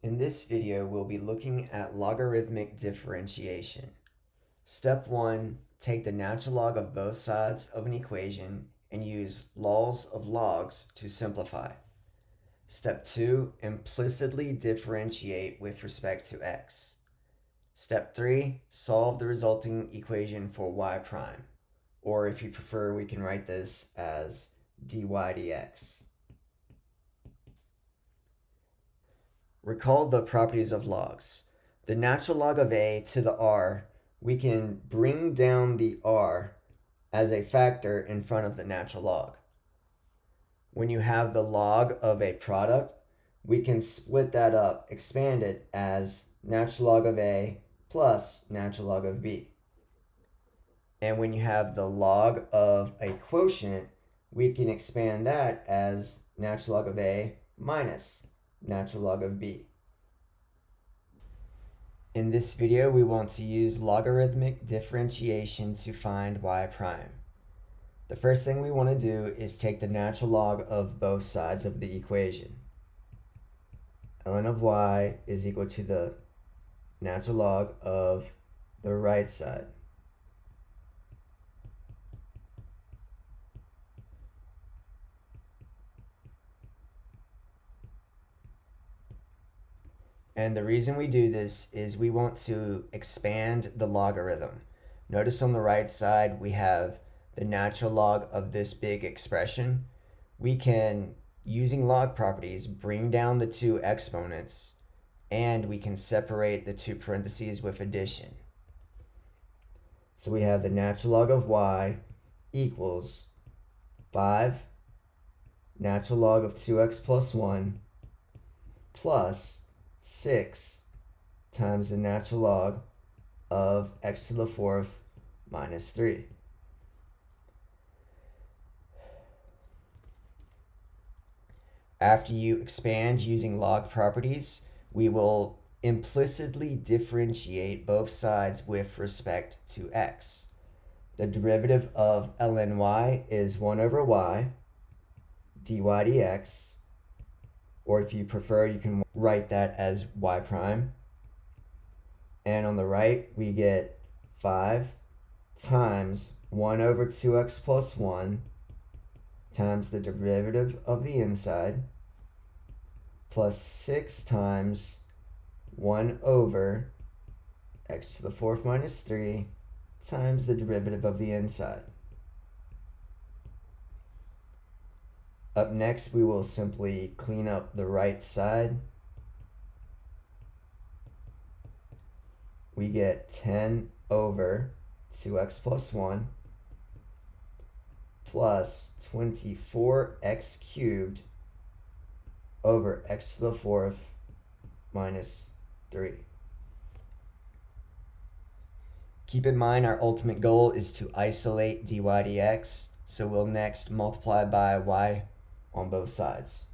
In this video, we'll be looking at logarithmic differentiation. Step 1, take the natural log of both sides of an equation and use laws of logs to simplify. Step 2, implicitly differentiate with respect to x. Step 3, solve the resulting equation for y prime, or if you prefer, we can write this as dy dx. Recall the properties of logs. The natural log of a to the r, we can bring down the r as a factor in front of the natural log. When you have the log of a product, we can split that up, expand it as natural log of a plus natural log of b. And when you have the log of a quotient, we can expand that as natural log of a minus natural log of b. In this video, we want to use logarithmic differentiation to find y prime. The first thing we want to do is take the natural log of both sides of the equation. ln of y is equal to the natural log of the right side. And the reason we do this is we want to expand the logarithm. Notice on the right side we have the natural log of this big expression. We can, using log properties, bring down the two exponents, and we can separate the two parentheses with addition. So we have the natural log of y equals 5 natural log of 2x plus 1 plus 6 times the natural log of x to the fourth minus 3. After you expand using log properties, we will implicitly differentiate both sides with respect to x. The derivative of ln y is 1 over y dy dx, or if you prefer, you can write that as y prime. And on the right, we get 5 times 1 over 2x plus 1 times the derivative of the inside plus 6 times 1 over x to the fourth minus 3 times the derivative of the inside. Up next, we will simply clean up the right side. We get 10 over 2x plus 1 plus 24x cubed over x to the fourth minus 3. Keep in mind our ultimate goal is to isolate dy dx, so we'll next multiply by y on both sides.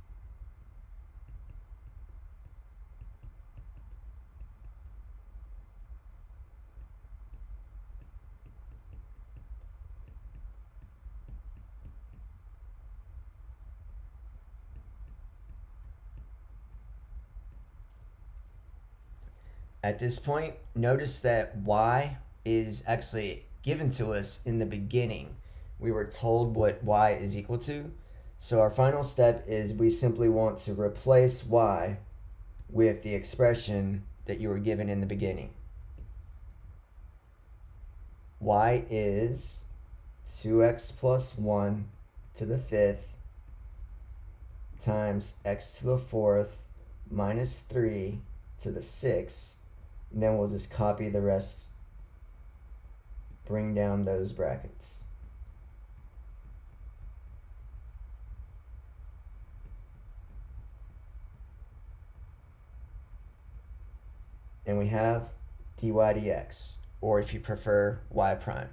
At this point, notice that y is actually given to us in the beginning. We were told what y is equal to. So our final step is we simply want to replace y with the expression that you were given in the beginning. Y is 2x plus 1 to the fifth times x to the fourth minus 3 to the sixth. And then we'll just copy the rest, bring down those brackets. And we have dy dx, or if you prefer, y prime.